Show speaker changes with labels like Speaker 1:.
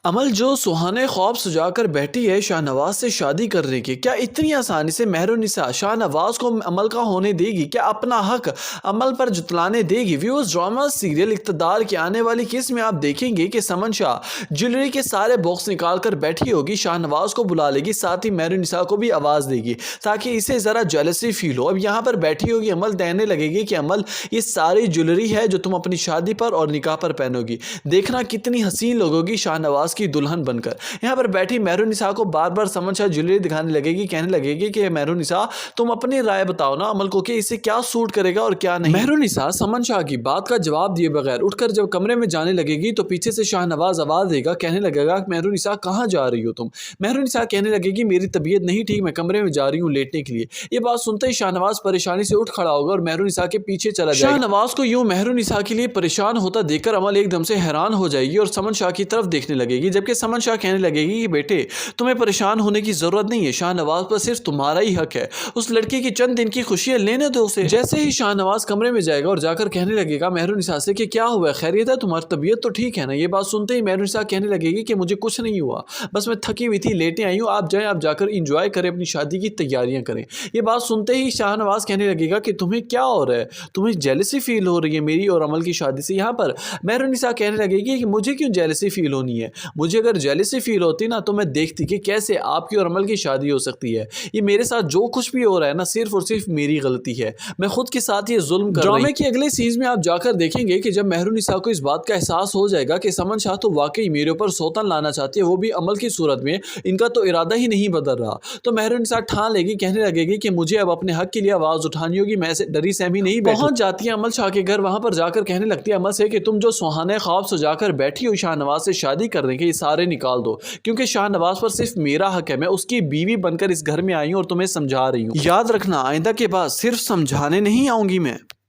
Speaker 1: अमल जो सुहाने ख्वाब सजाकर बैठी है शाहनवाज से शादी करने की, क्या इतनी आसानी से मेहरुन्निसा शाहनवाज को अमल का होने देगी? क्या अपना हक अमल पर जुतलाने देगी? व्यूअर्स, ड्रामा सीरियल इक़्तिदार की आने वाली किस्त में आप देखेंगे कि समन शाह ज्वेलरी के सारे बॉक्स निकाल कर बैठी होगी, शाहनवाज को बुला लेगी, साथ ही मेहरुन्निसा को भी आवाज़ देगी ताकि इसे ज़रा जेलसी फील हो। अब यहाँ पर बैठी होगी अमल, कहने लगेगी कि अमल ये सारी ज्वेलरी है जो तुम अपनी शादी पर और निकाह पर पहनोगी, देखना कितनी हसीन लगोगी शाहनवाज की दुल्हन बनकर। यहाँ पर बैठी मेहरुन्निसा को बार बार समन शाह ज्वेलरी दिखाने लगेगी, कहने लगेगी कि मेहरुन्निसा तुम अपनी राय बताओ ना अमल को कि इसे क्या सूट करेगा और क्या नहीं। मेहरुन्निसा समन शाह की बात का जवाब दिए बगैर उठकर जब कमरे में जाने लगेगी तो पीछे से शाहनवाज आवाज देगा, कहने लगेगा मेहरुन्निसा कहाँ जा रही हो तुम? मेहरुन्निसा कहने लगेगी मेरी तबीयत नहीं ठीक, मैं कमरे में जा रही हूँ लेटने के लिए। ये बात सुनते ही शाहनवाज परेशानी से उठ खड़ा होगा और मेहरुन्निसा के पीछे चला जाएगा। शाहनवाज को यूं मेहरुन्निसा के लिए परेशान होता देखकर अमल एकदम से हैरान हो जाएगी और समन शाह की तरफ देखने लगेगी, जबकि समन शाह कहने लगेगी कि बेटे तुम्हें परेशान होने की जरूरत नहीं है, शाहनवाज पर सिर्फ तुम्हारा ही हक है, उस लड़की की चंद दिन की खुशियां लेने दो उसे। जैसे ही शाहनवाज कमरे में जाएगा और जाकर कहने लगेगा मेहरुन्निसा से कि क्या हुआ, खैरियत है, तुम्हारी तबीयत तो ठीक है ना? ये बात सुनते ही मेहरुन्निसा कहने लगेगी कि मुझे कुछ नहीं हुआ, बस मैं थकी हुई थी, लेटे आई हूँ, आप जाएं, आप जाकर इंजॉय करें, अपनी शादी की तैयारियां करें। ये बात सुनते ही शाहनवाज कहने लगेगा कि तुम्हें क्या हो रहा है, तुम्हें जेलसी फील हो रही है मेरी और अमल की शादी से? यहाँ पर मेहरुन्निसा कहने लगेगी कि मुझे क्यों जेलसी फील होनी है, मुझे अगर जेलसी फील होती ना तो मैं देखती कि कैसे आपकी और अमल की शादी हो सकती है। ये मेरे साथ जो कुछ भी हो रहा है ना सिर्फ और सिर्फ मेरी गलती है, मैं खुद के साथ ये जुल्म कर रही हूं। ड्रामे की अगले सीज में आप जाकर देखेंगे कि जब मेहरुन्निसा को इस बात का एहसास हो जाएगा कि समन शाह तो वाकई मेरे ऊपर सौतन लाना चाहती है, वो भी अमल की सूरत में, इनका तो इरादा ही नहीं बदल रहा, तो मेहरुन्निसा ठान लेगी, कहने लगेगी कि मुझे अब अपने हक के लिए आवाज उठानी होगी, मैं ऐसे डरी सहमी नहीं बैठूं। पहुंच जाती है अमल शाह के घर, वहां पर जाकर कहने लगती है अमल से कि तुम जो सुहाने ख्वाब सजाकर बैठी हो शाहनवाज से शादी करने के, ये सारे निकाल दो, क्योंकि शाहनवाज पर सिर्फ मेरा हक है, मैं उसकी बीवी बनकर इस घर में आई हूं और तुम्हें समझा रही हूँ। याद रखना आइंदा के बाद सिर्फ समझाने नहीं आऊंगी मैं।